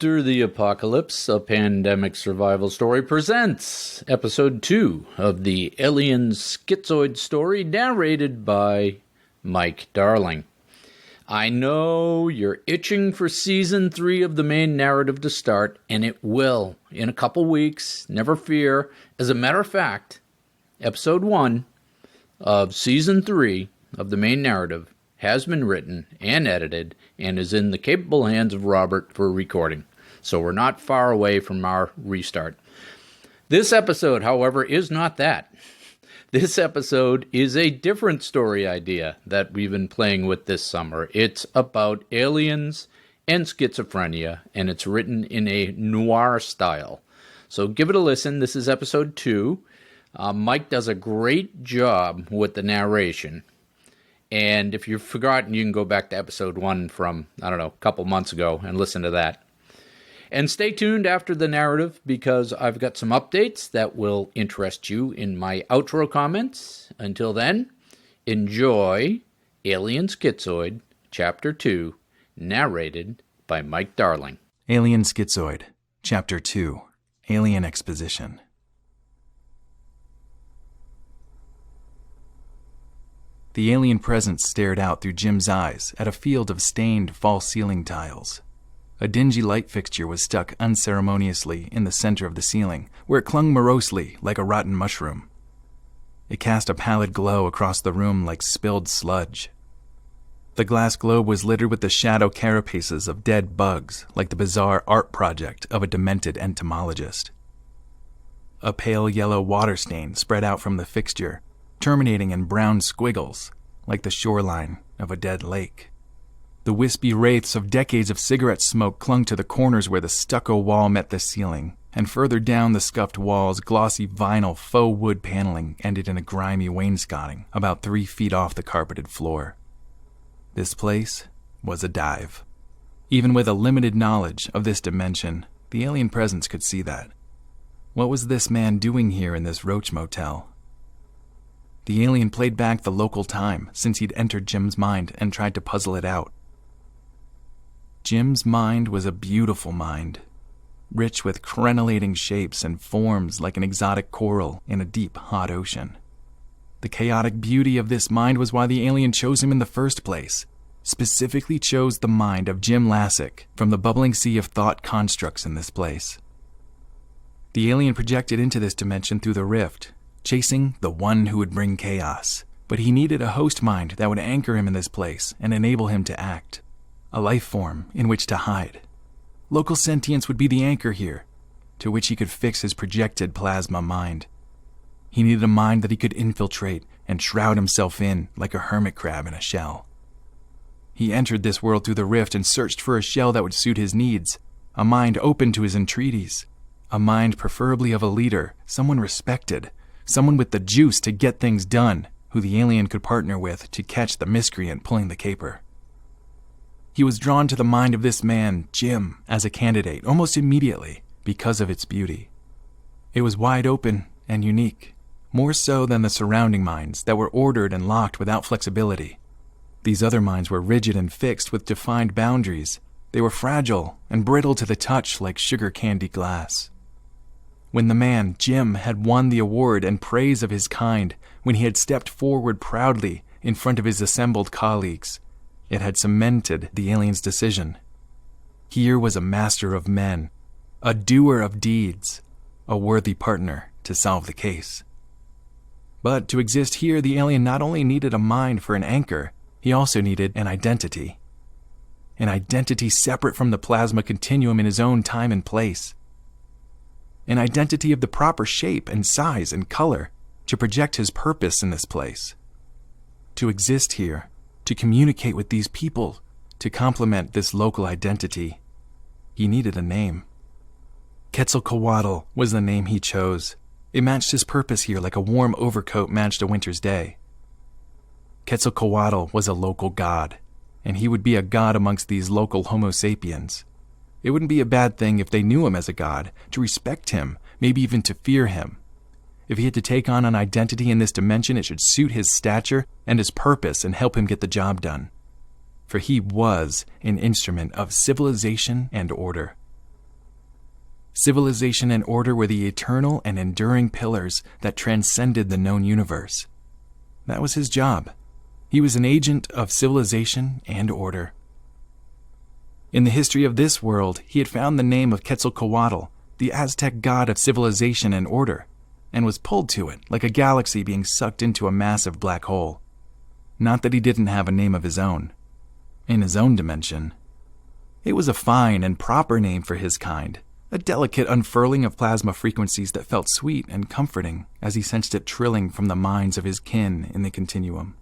After the Apocalypse, a Pandemic Survival Story presents Episode 2 of the Alien Schizoid story narrated by Mike Darling. I know you're itching for Season 3 of the main narrative to start, and it will in a couple weeks, never fear. As a matter of fact, Episode 1 of Season 3 of the main narrative has been written and edited and is in the capable hands of Robert for recording. So we're not far away from our restart. This episode, however, is not that. This episode is a different story idea that we've been playing with this summer. It's about aliens and schizophrenia, and it's written in a noir style. So give it a listen. This is episode 2. Mike does a great job with the narration. And if you've forgotten, you can go back to episode 1 from, a couple months ago and listen to that. And stay tuned after the narrative because I've got some updates that will interest you in my outro comments. Until then, enjoy Alien Schizoid, Chapter 2, narrated by Mike Darling. Alien Schizoid, Chapter 2, Alien Exposition. The alien presence stared out through Jim's eyes at a field of stained false ceiling tiles. A dingy light fixture was stuck unceremoniously in the center of the ceiling, where it clung morosely like a rotten mushroom. It cast a pallid glow across the room like spilled sludge. The glass globe was littered with the shadow carapaces of dead bugs, like the bizarre art project of a demented entomologist. A pale yellow water stain spread out from the fixture, terminating in brown squiggles, like the shoreline of a dead lake. The wispy wraiths of decades of cigarette smoke clung to the corners where the stucco wall met the ceiling, and further down the scuffed walls, glossy vinyl faux wood paneling ended in a grimy wainscoting about 3 feet off the carpeted floor. This place was a dive. Even with a limited knowledge of this dimension, the alien presence could see that. What was this man doing here in this roach motel? The alien played back the local time since he'd entered Jim's mind and tried to puzzle it out. Jim's mind was a beautiful mind, rich with crenellating shapes and forms like an exotic coral in a deep, hot ocean. The chaotic beauty of this mind was why the alien chose him in the first place, specifically chose the mind of Jim Lassick from the bubbling sea of thought constructs in this place. The alien projected into this dimension through the rift, chasing the one who would bring chaos. But he needed a host mind that would anchor him in this place and enable him to act. A life form in which to hide. Local sentience would be the anchor here, to which he could fix his projected plasma mind. He needed a mind that he could infiltrate and shroud himself in like a hermit crab in a shell. He entered this world through the rift and searched for a shell that would suit his needs, a mind open to his entreaties, a mind preferably of a leader, someone respected, someone with the juice to get things done, who the alien could partner with to catch the miscreant pulling the caper. He was drawn to the mind of this man, Jim, as a candidate almost immediately because of its beauty. It was wide open and unique, more so than the surrounding minds that were ordered and locked without flexibility. These other minds were rigid and fixed with defined boundaries. They were fragile and brittle to the touch like sugar candy glass. When the man, Jim, had won the award and praise of his kind, when he had stepped forward proudly in front of his assembled colleagues, it had cemented the alien's decision. Here was a master of men, a doer of deeds, a worthy partner to solve the case. But to exist here, the alien not only needed a mind for an anchor, he also needed an identity. An identity separate from the plasma continuum in his own time and place. An identity of the proper shape and size and color to project his purpose in this place. To exist here, to communicate with these people, to complement this local identity, he needed a name. Quetzalcoatl was the name he chose. It matched his purpose here like a warm overcoat matched a winter's day. Quetzalcoatl was a local god, and he would be a god amongst these local Homo sapiens. It wouldn't be a bad thing if they knew him as a god, to respect him, maybe even to fear him. If he had to take on an identity in this dimension, it should suit his stature and his purpose and help him get the job done. For he was an instrument of civilization and order. Civilization and order were the eternal and enduring pillars that transcended the known universe. That was his job. He was an agent of civilization and order. In the history of this world, he had found the name of Quetzalcoatl, the Aztec god of civilization and order, and was pulled to it like a galaxy being sucked into a massive black hole. Not that he didn't have a name of his own. In his own dimension. It was a fine and proper name for his kind, a delicate unfurling of plasma frequencies that felt sweet and comforting as he sensed it trilling from the minds of his kin in the continuum.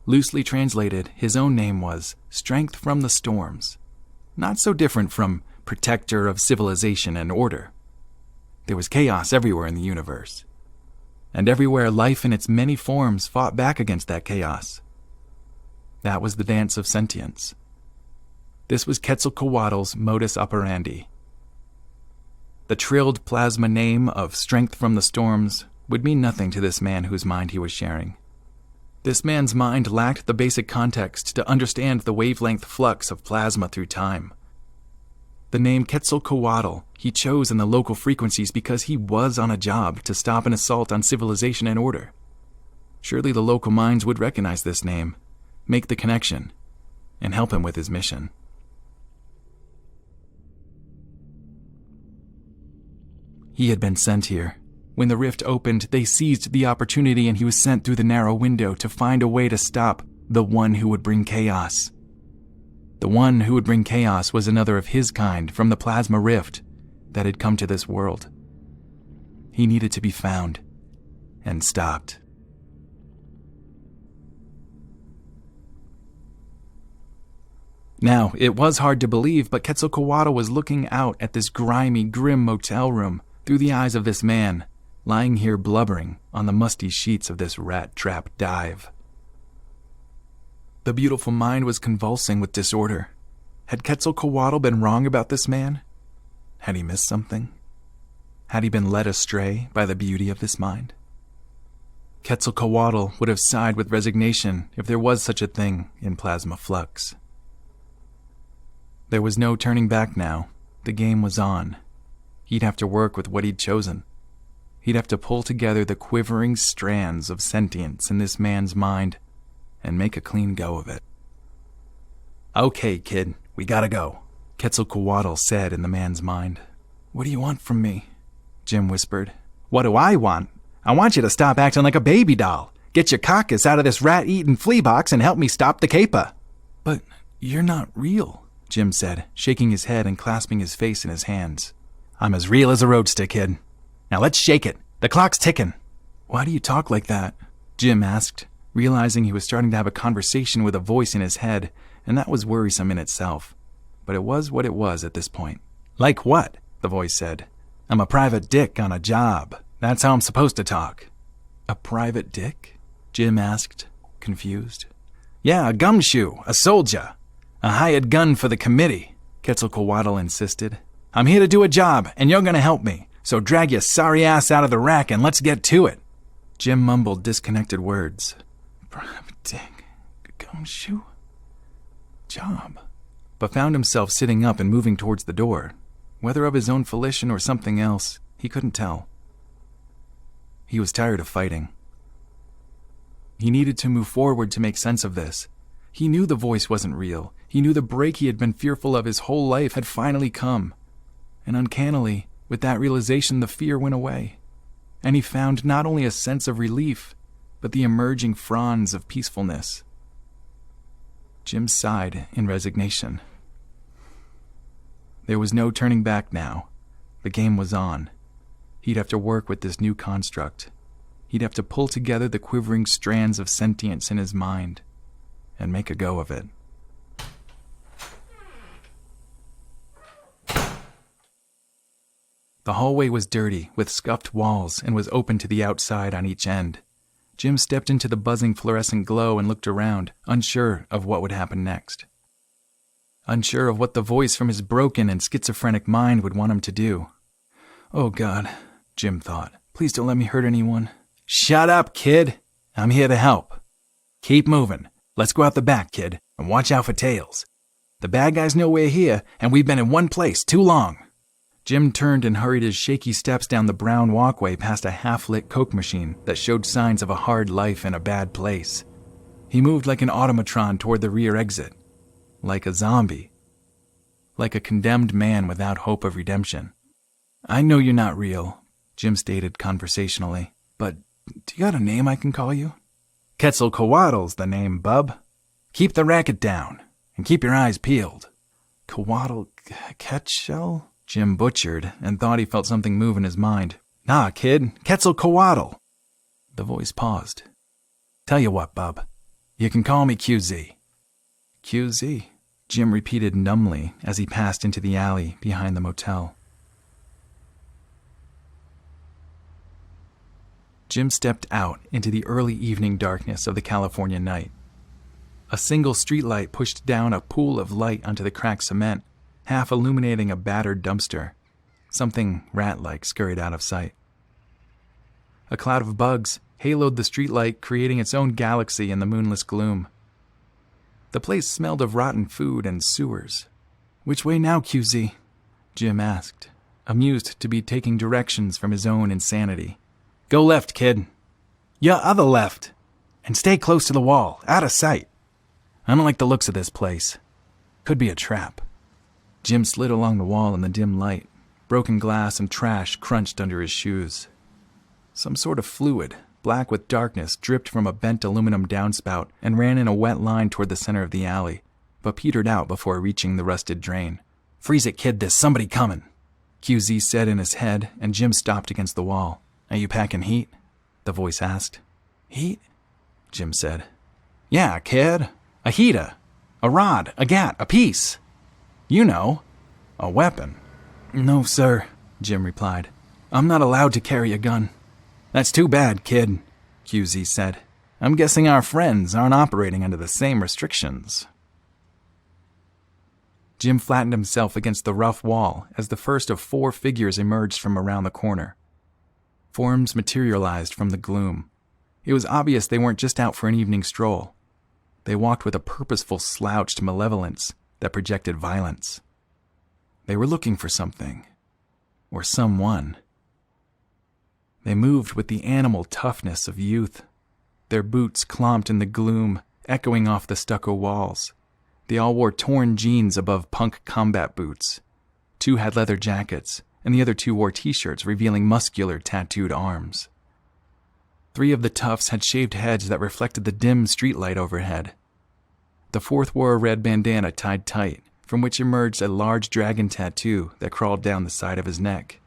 Loosely translated, his own name was Strength from the Storms, not so different from Protector of Civilization and Order. There was chaos everywhere in the universe, and everywhere life in its many forms fought back against that chaos. That was the dance of sentience. This was Quetzalcoatl's modus operandi. The trilled plasma name of Strength from the Storms would mean nothing to this man whose mind he was sharing. This man's mind lacked the basic context to understand the wavelength flux of plasma through time. The name Quetzalcoatl he chose in the local frequencies because he was on a job to stop an assault on civilization and order. Surely the local minds would recognize this name, make the connection, and help him with his mission. He had been sent here. When the rift opened, they seized the opportunity and he was sent through the narrow window to find a way to stop the one who would bring chaos. The one who would bring chaos was another of his kind from the plasma rift that had come to this world. He needed to be found and stopped. Now, it was hard to believe, but Quetzalcoatl was looking out at this grimy, grim motel room through the eyes of this man, lying here blubbering on the musty sheets of this rat-trap dive. The beautiful mind was convulsing with disorder. Had Quetzalcoatl been wrong about this man? Had he missed something? Had he been led astray by the beauty of this mind? Quetzalcoatl would have sighed with resignation if there was such a thing in plasma flux. There was no turning back now. The game was on. He'd have to work with what he'd chosen. He'd have to pull together the quivering strands of sentience in this man's mind and make a clean go of it. "Okay, kid, we gotta go," Quetzalcoatl said in the man's mind. "What do you want from me?" Jim whispered. "What do I want? I want you to stop acting like a baby doll. Get your carcass out of this rat-eating flea box and help me stop the caper." "But you're not real," Jim said, shaking his head and clasping his face in his hands. "I'm as real as a roadster, kid. Now let's shake it. The clock's ticking." "Why do you talk like that?" Jim asked, realizing he was starting to have a conversation with a voice in his head, and that was worrisome in itself. But it was what it was at this point. "Like what?" the voice said. "I'm a private dick on a job. That's how I'm supposed to talk." "A private dick?" Jim asked, confused. "Yeah, a gumshoe, a soldier. A hired gun for the committee," Quetzalcoatl insisted. "I'm here to do a job, and you're gonna help me. So drag your sorry ass out of the rack and let's get to it." Jim mumbled disconnected words. "Private dick, gumshoe, job," but found himself sitting up and moving towards the door. Whether of his own volition or something else, he couldn't tell. He was tired of fighting. He needed to move forward to make sense of this. He knew the voice wasn't real. He knew the break he had been fearful of his whole life had finally come. And uncannily, with that realization, the fear went away. And he found not only a sense of relief, but the emerging fronds of peacefulness. Jim sighed in resignation. There was no turning back now. The game was on. He'd have to work with this new construct. He'd have to pull together the quivering strands of sentience in his mind and make a go of it. The hallway was dirty, with scuffed walls, and was open to the outside on each end. Jim stepped into the buzzing fluorescent glow and looked around, unsure of what would happen next. Unsure of what the voice from his broken and schizophrenic mind would want him to do. "Oh God," Jim thought, "please don't let me hurt anyone." "Shut up, kid. I'm here to help. Keep moving. Let's go out the back, kid, and watch out for tails. The bad guys know we're here, and we've been in one place too long." Jim turned and hurried his shaky steps down the brown walkway past a half-lit Coke machine that showed signs of a hard life in a bad place. He moved like an automatron toward the rear exit. Like a zombie. Like a condemned man without hope of redemption. "I know you're not real," Jim stated conversationally, "but do you got a name I can call you?" "Quetzalcoatl's the name, bub. Keep the racket down, and keep your eyes peeled." "Coatl... Quetzal?" Jim butchered and thought he felt something move in his mind. "Nah, kid, Quetzalcoatl." The voice paused. "Tell you what, bub. You can call me QZ." "QZ," Jim repeated numbly as he passed into the alley behind the motel. Jim stepped out into the early evening darkness of the California night. A single streetlight pushed down a pool of light onto the cracked cement, half illuminating a battered dumpster. Something rat-like scurried out of sight. A cloud of bugs haloed the streetlight, creating its own galaxy in the moonless gloom. The place smelled of rotten food and sewers. "Which way now, QZ?" Jim asked, amused to be taking directions from his own insanity. "Go left, kid. Yeah, other left. And stay close to the wall, out of sight. I don't like the looks of this place. Could be a trap." Jim slid along the wall in the dim light. Broken glass and trash crunched under his shoes. Some sort of fluid, black with darkness, dripped from a bent aluminum downspout and ran in a wet line toward the center of the alley, but petered out before reaching the rusted drain. "Freeze it, kid, there's somebody coming," QZ said in his head, and Jim stopped against the wall. "Are you packing heat?" the voice asked. "Heat?" Jim said. "Yeah, kid. A heater. A rod, a gat, a piece. You know, a weapon." "No, sir," Jim replied. "I'm not allowed to carry a gun." "That's too bad, kid," QZ said. "I'm guessing our friends aren't operating under the same restrictions." Jim flattened himself against the rough wall as the first of 4 figures emerged from around the corner. Forms materialized from the gloom. It was obvious they weren't just out for an evening stroll. They walked with a purposeful slouched malevolence that projected violence. They were looking for something. Or someone. They moved with the animal toughness of youth. Their boots clomped in the gloom, echoing off the stucco walls. They all wore torn jeans above punk combat boots. 2 had leather jackets, and the other 2 wore t-shirts revealing muscular, tattooed arms. 3 of the toughs had shaved heads that reflected the dim streetlight overhead. The 4th wore a red bandana tied tight, from which emerged a large dragon tattoo that crawled down the side of his neck.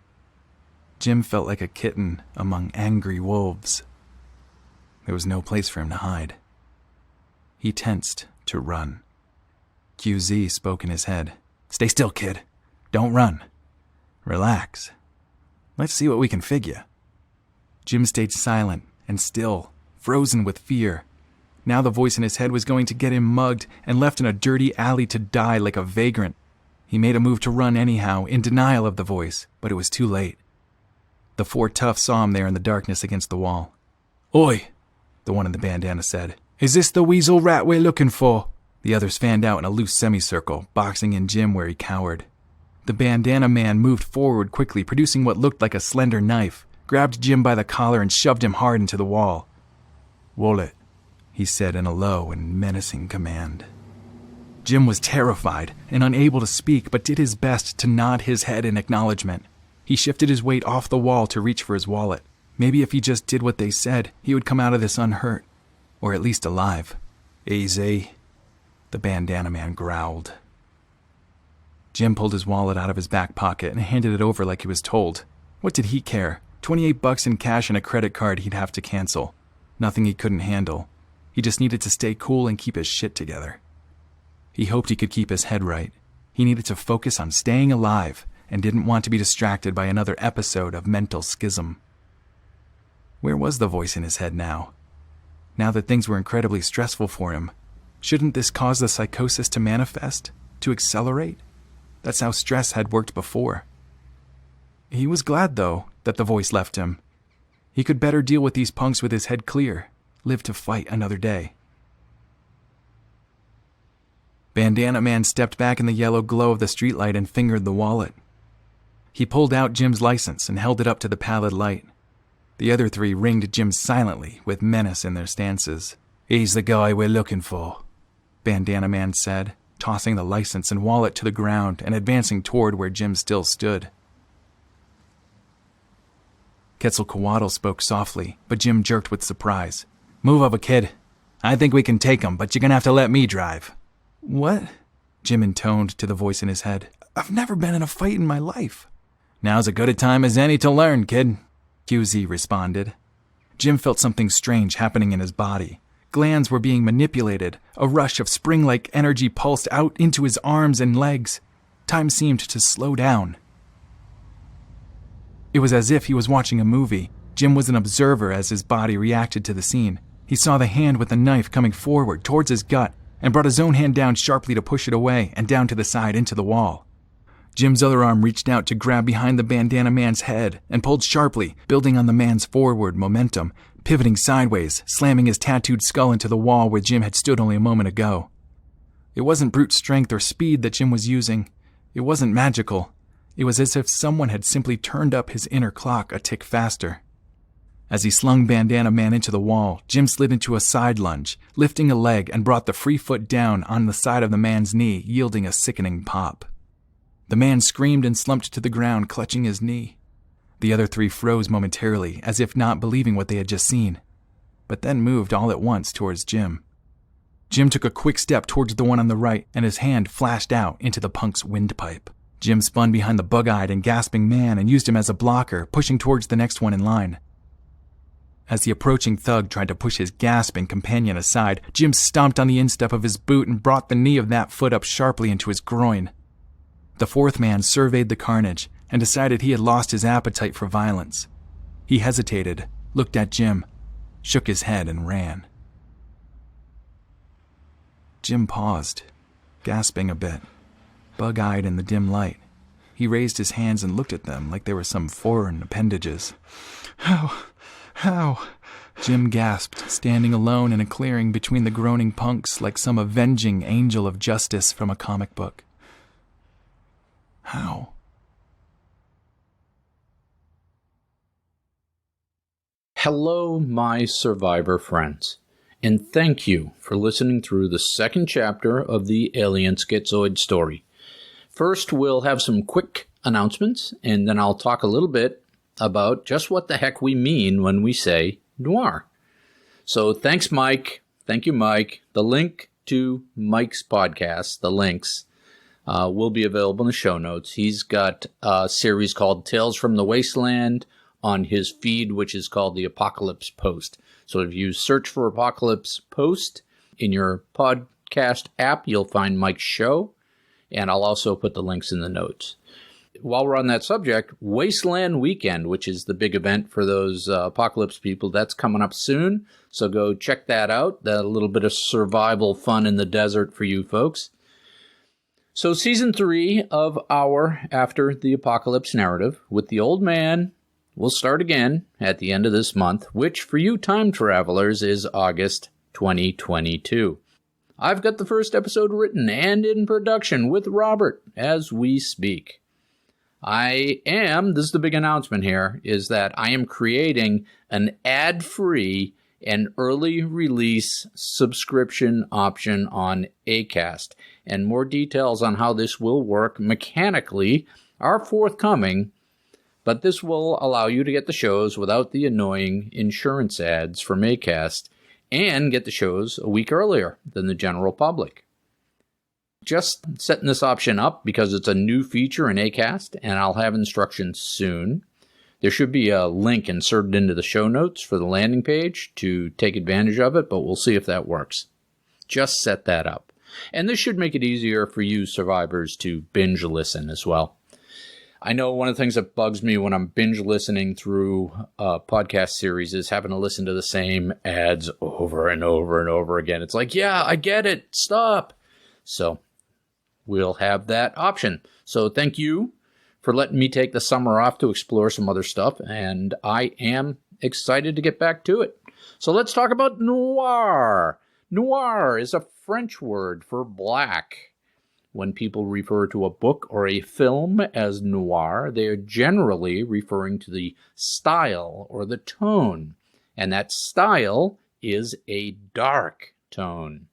Jim felt like a kitten among angry wolves. There was no place for him to hide. He tensed to run. QZ spoke in his head. "Stay still, kid. Don't run. Relax. Let's see what we can figure." Jim stayed silent and still, frozen with fear. Now the voice in his head was going to get him mugged and left in a dirty alley to die like a vagrant. He made a move to run anyhow, in denial of the voice, but it was too late. The 4 toughs saw him there in the darkness against the wall. "Oi," the one in the bandana said. "Is this the weasel rat we're looking for?" The others fanned out in a loose semicircle, boxing in Jim where he cowered. The bandana man moved forward quickly, producing what looked like a slender knife, grabbed Jim by the collar and shoved him hard into the wall. "Wallet," he said in a low and menacing command. Jim was terrified and unable to speak, but did his best to nod his head in acknowledgement. He shifted his weight off the wall to reach for his wallet. Maybe if he just did what they said, he would come out of this unhurt, or at least alive. "Easy," the bandana man growled. Jim pulled his wallet out of his back pocket and handed it over like he was told. What did he care? $28 in cash and a credit card he'd have to cancel. Nothing he couldn't handle. He just needed to stay cool and keep his shit together. He hoped he could keep his head right. He needed to focus on staying alive and didn't want to be distracted by another episode of mental schism. Where was the voice in his head now? Now that things were incredibly stressful for him, shouldn't this cause the psychosis to manifest? To accelerate? That's how stress had worked before. He was glad, though, that the voice left him. He could better deal with these punks with his head clear, live to fight another day. Bandana Man stepped back in the yellow glow of the streetlight and fingered the wallet. He pulled out Jim's license and held it up to the pallid light. The other three ringed Jim silently, with menace in their stances. "He's the guy we're looking for," Bandana Man said, tossing the license and wallet to the ground and advancing toward where Jim still stood. Quetzalcoatl spoke softly, but Jim jerked with surprise. "Move over, kid. I think we can take him, but you're gonna have to let me drive." "What?" Jim intoned to the voice in his head. "I've never been in a fight in my life." "Now's as good a time as any to learn, kid," QZ responded. Jim felt something strange happening in his body. Glands were being manipulated. A rush of spring-like energy pulsed out into his arms and legs. Time seemed to slow down. It was as if he was watching a movie. Jim was an observer as his body reacted to the scene. He saw the hand with the knife coming forward towards his gut and brought his own hand down sharply to push it away and down to the side into the wall. Jim's other arm reached out to grab behind the Bandana Man's head and pulled sharply, building on the man's forward momentum, pivoting sideways, slamming his tattooed skull into the wall where Jim had stood only a moment ago. It wasn't brute strength or speed that Jim was using. It wasn't magical. It was as if someone had simply turned up his inner clock a tick faster. As he slung Bandana Man into the wall, Jim slid into a side lunge, lifting a leg and brought the free foot down on the side of the man's knee, yielding a sickening pop. The man screamed and slumped to the ground, clutching his knee. The other three froze momentarily, as if not believing what they had just seen, but then moved all at once towards Jim. Jim took a quick step towards the one on the right, and his hand flashed out into the punk's windpipe. Jim spun behind the bug-eyed and gasping man and used him as a blocker, pushing towards the next one in line. As the approaching thug tried to push his gasping companion aside, Jim stomped on the instep of his boot and brought the knee of that foot up sharply into his groin. The fourth man surveyed the carnage and decided he had lost his appetite for violence. He hesitated, looked at Jim, shook his head, and ran. Jim paused, gasping a bit, bug-eyed in the dim light. He raised his hands and looked at them like they were some foreign appendages. How? Jim gasped, standing alone in a clearing between the groaning punks like some avenging angel of justice from a comic book. How? Hello, my survivor friends, and thank you for listening through the second chapter of the Alien Schizoid story. First, we'll have some quick announcements, and then I'll talk a little bit about just what the heck we mean when we say noir. So thanks, Mike. Thank you, Mike. The link to Mike's podcast, the links, will be available in the show notes. He's got a series called Tales from the Wasteland on his feed, which is called the Apocalypse Post. So if you search for Apocalypse Post in your podcast app, you'll find Mike's show, and I'll also put the links in the notes. While we're on that subject, Wasteland Weekend, which is the big event for those Apocalypse people, that's coming up soon. So go check that out. That a little bit of survival fun in the desert for you folks. So season 3 of our After the Apocalypse narrative with the old man will start again at the end of this month, which for you time travelers is August 2022. I've got the first episode written and in production with Robert as we speak. This is the big announcement here, is that I am creating an ad-free and early release subscription option on Acast. And more details on how this will work mechanically are forthcoming, but this will allow you to get the shows without the annoying insurance ads from Acast and get the shows a week earlier than the general public. Just setting this option up because it's a new feature in Acast, and I'll have instructions soon. There should be a link inserted into the show notes for the landing page to take advantage of it, but we'll see if that works. Just set that up. And this should make it easier for you survivors to binge listen as well. I know one of the things that bugs me when I'm binge listening through a podcast series is having to listen to the same ads over and over and over again. It's like, yeah, I get it. Stop. So we'll have that option. So thank you for letting me take the summer off to explore some other stuff, and I am excited to get back to it. So let's talk about noir. Noir is a French word for black. When people refer to a book or a film as noir, they are generally referring to the style or the tone, and that style is a dark tone.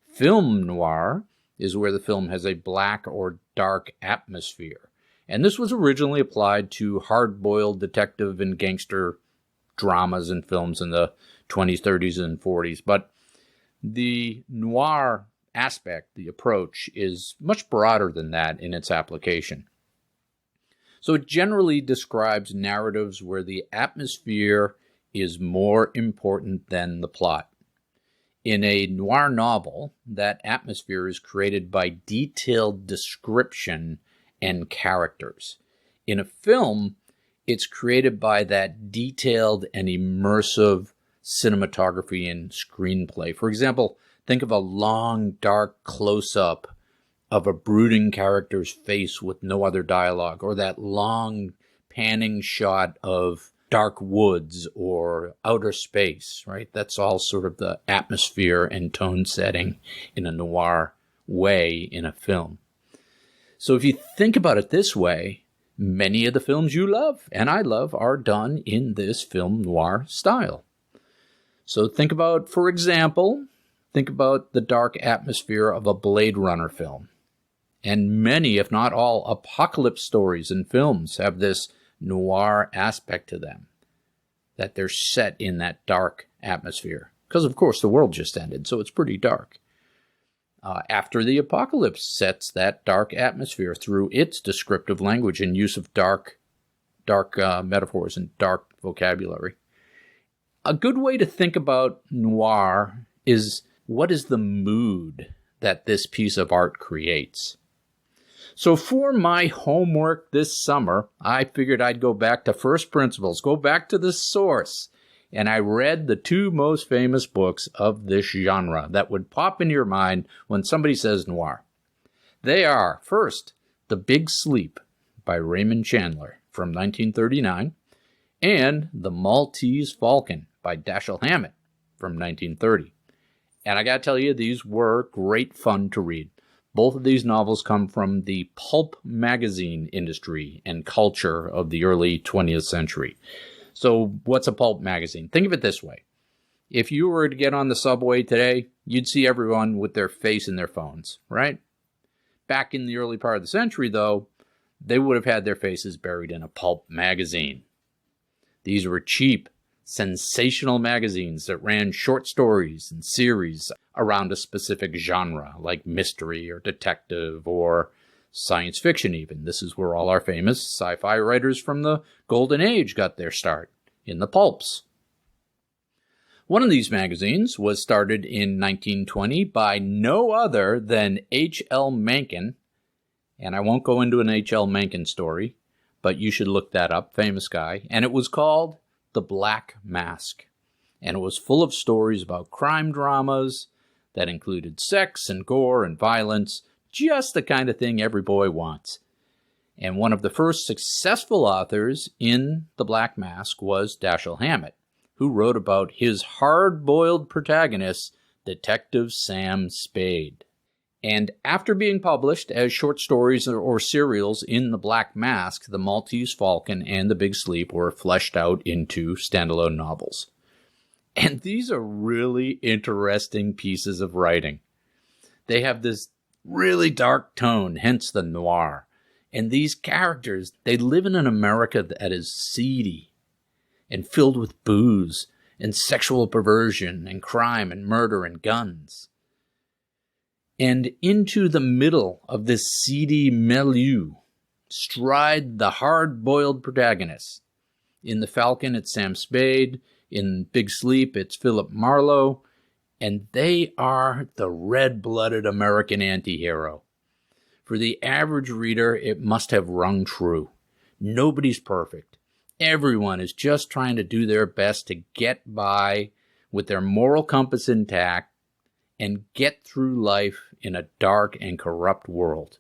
Film noir is where the film has a black or dark atmosphere, and this was originally applied to hard-boiled detective and gangster dramas and films in the 20s, 30s, and 40s, but the noir aspect, the approach, is much broader than that in its application. So it generally describes narratives where the atmosphere is more important than the plot. In a noir novel, that atmosphere is created by detailed description and characters. In a film, it's created by that detailed and immersive cinematography and screenplay. For example, think of a long, dark close-up of a brooding character's face with no other dialogue, or that long panning shot of dark woods or outer space, right? That's all sort of the atmosphere and tone setting in a noir way in a film. So if you think about it this way, many of the films you love and I love are done in this film noir style. So think about, for example, the dark atmosphere of a Blade Runner film. And many, if not all, apocalypse stories and films have this noir aspect to them, that they're set in that dark atmosphere. Because, of course, the world just ended, so it's pretty dark. After the Apocalypse sets that dark atmosphere through its descriptive language and use of dark metaphors and dark vocabulary. A good way to think about noir is, what is the mood that this piece of art creates? So for my homework this summer, I figured I'd go back to first principles, go back to the source, and I read the two most famous books of this genre that would pop into your mind when somebody says noir. They are, first, The Big Sleep by Raymond Chandler from 1939, and The Maltese Falcon by Dashiell Hammett from 1930. And I gotta tell you, these were great fun to read. Both of these novels come from the pulp magazine industry and culture of the early 20th century. So what's a pulp magazine? Think of it this way. If you were to get on the subway today, you'd see everyone with their face in their phones, right? Back in the early part of the century, though, they would have had their faces buried in a pulp magazine. These were cheap, sensational magazines that ran short stories and series around a specific genre, like mystery or detective or science fiction even. This is where all our famous sci-fi writers from the Golden Age got their start, in the pulps. One of these magazines was started in 1920 by no other than H.L. Mencken, and I won't go into an H.L. Mencken story, but you should look that up, famous guy, and it was called The Black Mask, and it was full of stories about crime dramas that included sex and gore and violence, just the kind of thing every boy wants. And one of the first successful authors in The Black Mask was Dashiell Hammett, who wrote about his hard-boiled protagonist, Detective Sam Spade. And after being published as short stories or serials in The Black Mask, The Maltese Falcon and The Big Sleep were fleshed out into standalone novels. And these are really interesting pieces of writing. They have this really dark tone, hence the noir. And these characters, they live in an America that is seedy and filled with booze and sexual perversion and crime and murder and guns. And into the middle of this seedy milieu stride the hard-boiled protagonists. In The Falcon, it's Sam Spade. In Big Sleep, it's Philip Marlowe. And they are the red-blooded American anti-hero. For the average reader, it must have rung true. Nobody's perfect. Everyone is just trying to do their best to get by with their moral compass intact and get through life in a dark and corrupt world.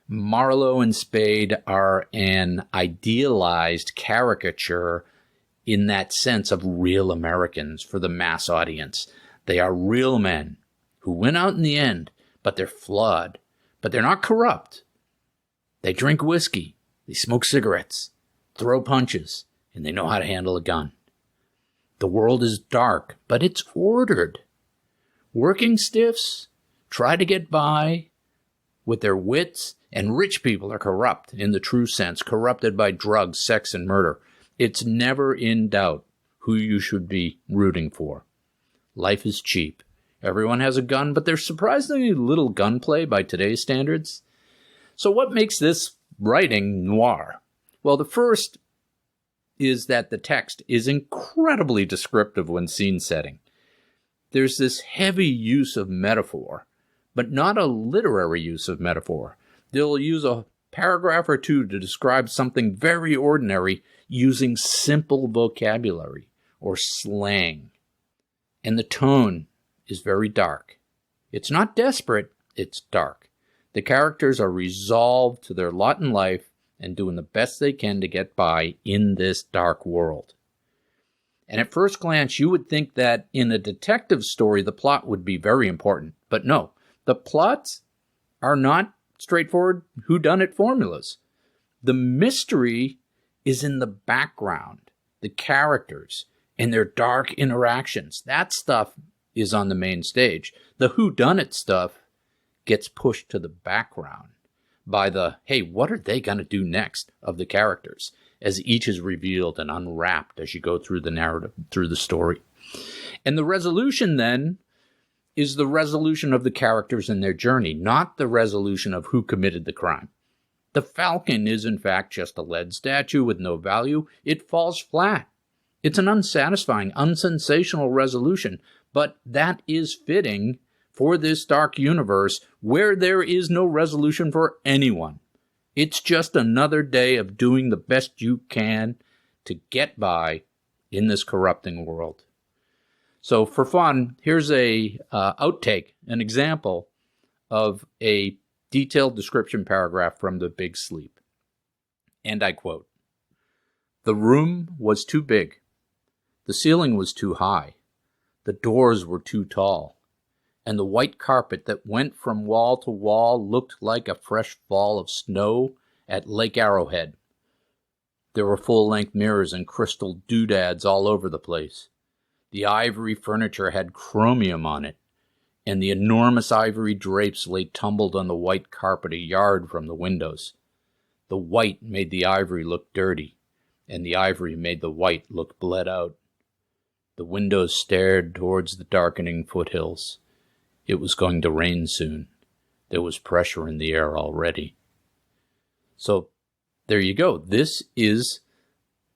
Marlowe and Spade are an idealized caricature in that sense of real Americans for the mass audience. They are real men who win out in the end, but they're flawed, But they're not corrupt. They drink whiskey, they smoke cigarettes, throw punches, and they know how to handle a gun. The world is dark, but it's ordered. Working stiffs try to get by with their wits, and rich people are corrupt in the true sense, corrupted by drugs, sex, and murder. It's never in doubt who you should be rooting for. Life is cheap. Everyone has a gun, but there's surprisingly little gunplay by today's standards. So what makes this writing noir? Well, the first is that the text is incredibly descriptive when scene setting. There's this heavy use of metaphor, but not a literary use of metaphor. They'll use a paragraph or two to describe something very ordinary using simple vocabulary or slang. And the tone is very dark. It's not desperate, it's dark. The characters are resolved to their lot in life and doing the best they can to get by in this dark world. And at first glance, you would think that in a detective story, the plot would be very important. But no, the plots are not straightforward whodunit formulas. The mystery is in the background, the characters, and their dark interactions. That stuff is on the main stage. The whodunit stuff gets pushed to the background by the, hey, what are they going to do next of the characters, as each is revealed and unwrapped as you go through the narrative, through the story. And the resolution then is the resolution of the characters and their journey, not the resolution of who committed the crime. The Falcon is in fact just a lead statue with no value. It falls flat. It's an unsatisfying, unsensational resolution, but that is fitting for this dark universe where there is no resolution for anyone. It's just another day of doing the best you can to get by in this corrupting world. So for fun, here's a outtake, an example of a detailed description paragraph from The Big Sleep. And I quote, "The room was too big. The ceiling was too high. The doors were too tall. And the white carpet that went from wall to wall looked like a fresh fall of snow at Lake Arrowhead. There were full-length mirrors and crystal doodads all over the place. The ivory furniture had chromium on it, and the enormous ivory drapes lay tumbled on the white carpet a yard from the windows. The white made the ivory look dirty, and the ivory made the white look bled out. The windows stared towards the darkening foothills. It was going to rain soon. There was pressure in the air already." So there you go. This is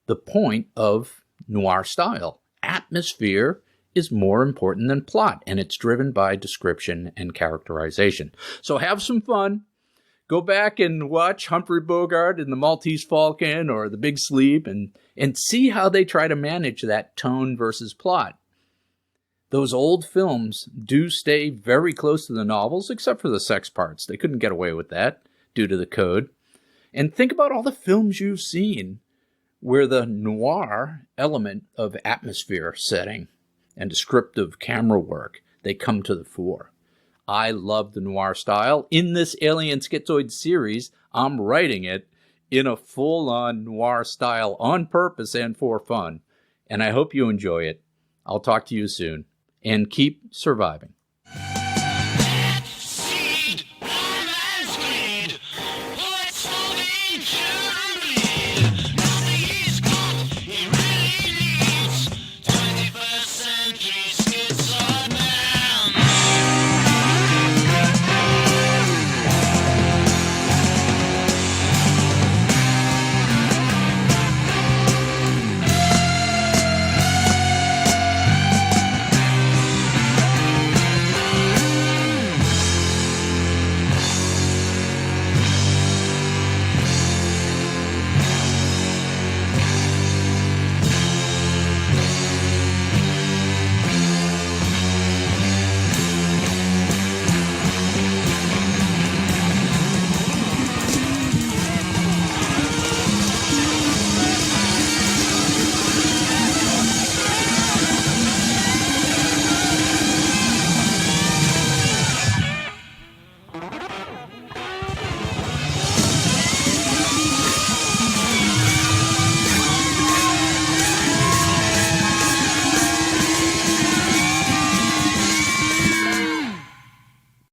the point of noir style. Atmosphere is more important than plot, and it's driven by description and characterization. So have some fun. Go back and watch Humphrey Bogart in The Maltese Falcon or The Big Sleep and see how they try to manage that tone versus plot. Those old films do stay very close to the novels, except for the sex parts. They couldn't get away with that due to the code. And think about all the films you've seen where the noir element of atmosphere setting and descriptive camera work, they come to the fore. I love the noir style. In this Alien Schizoid series, I'm writing it in a full-on noir style on purpose and for fun. And I hope you enjoy it. I'll talk to you soon. And keep surviving.